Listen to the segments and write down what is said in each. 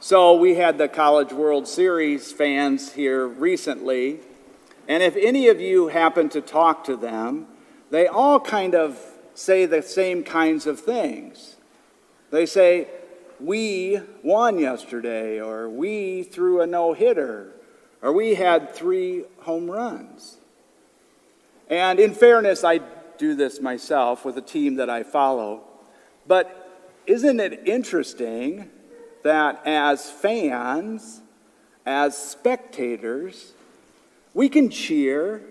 So we had the College World Series fans here recently, and if any of you happen to talk to them, they all kind of say the same kinds of things. They say, "We won yesterday," or "We threw a no-hitter," or "We had 3 home runs." And in fairness, I do this myself with a team that I follow. But isn't it interesting that as fans, as spectators, we can cheer,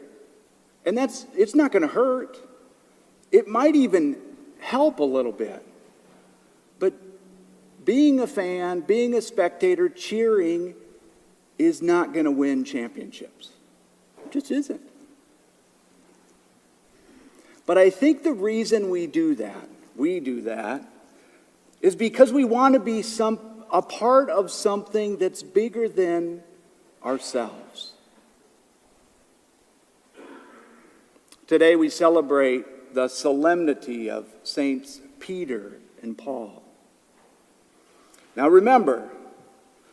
and it's not going to hurt. It might even help a little bit. But being a fan, being a spectator, cheering is not going to win championships. It just isn't. But I think the reason we do that, is because we want to be a part of something that's bigger than ourselves. Today we celebrate the solemnity of Saints Peter and Paul. Now remember,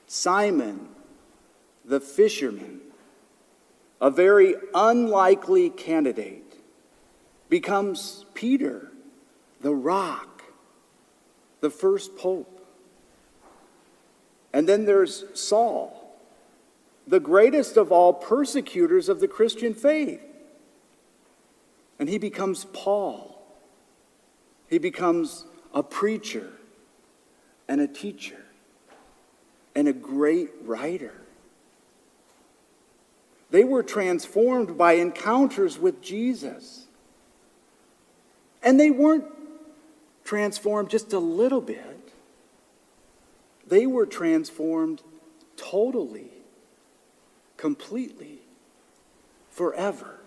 Simon, the fisherman, a very unlikely candidate, becomes Peter, the rock, the first pope. And then there's Saul, the greatest of all persecutors of the Christian faith. And he becomes Paul. He becomes a preacher and a teacher and a great writer. They were transformed by encounters with Jesus. And they weren't transformed just a little bit. They were transformed totally, completely, forever.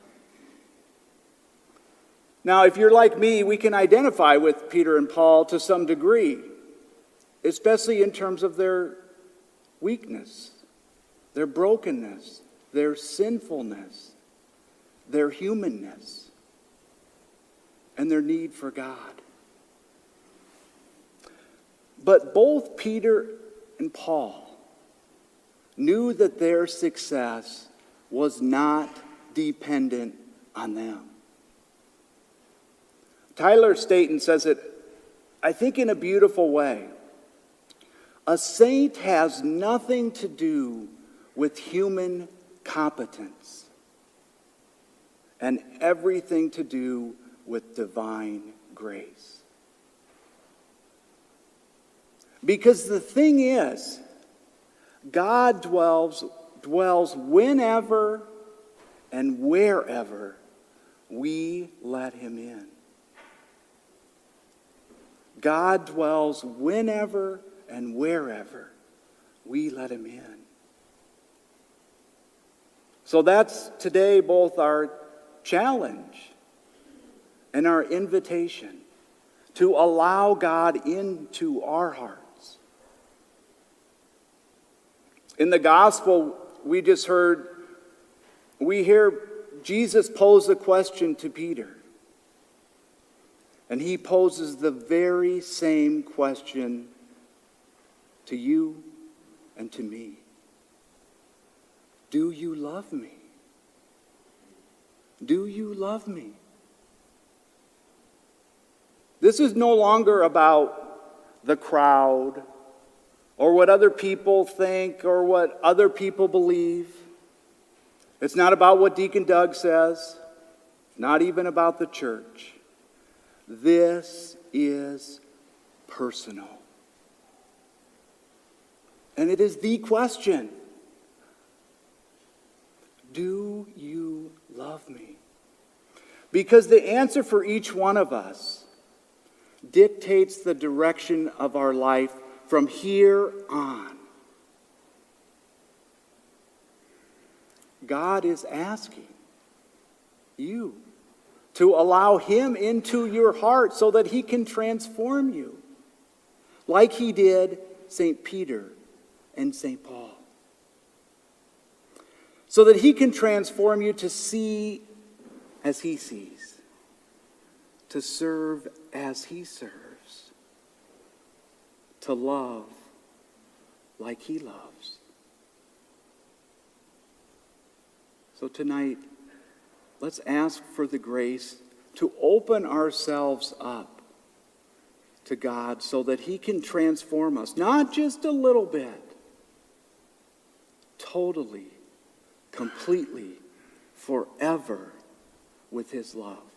Now, if you're like me, we can identify with Peter and Paul to some degree, especially in terms of their weakness, their brokenness, their sinfulness, their humanness, and their need for God. But both Peter and Paul knew that their success was not dependent on them. Tyler Staton says it, I think, in a beautiful way. A saint has nothing to do with human competence and everything to do with divine grace. Because the thing is, God dwells whenever and wherever we let him in. God dwells whenever and wherever we let him in. So that's today both our challenge and our invitation to allow God into our hearts. In the gospel we just heard, we hear Jesus pose a question to Peter. And he poses the very same question to you and to me. Do you love me? Do you love me? This is no longer about the crowd or what other people think or what other people believe. It's not about what Deacon Doug says, not even about the church. This is personal. And it is the question. Do you love me? Because the answer for each one of us dictates the direction of our life from here on. God is asking you to allow him into your heart so that he can transform you, like he did St. Peter and St. Paul. So that he can transform you to see as he sees, to serve as he serves, to love like he loves. So tonight, let's ask for the grace to open ourselves up to God so that he can transform us, not just a little bit, totally, completely, forever with his love.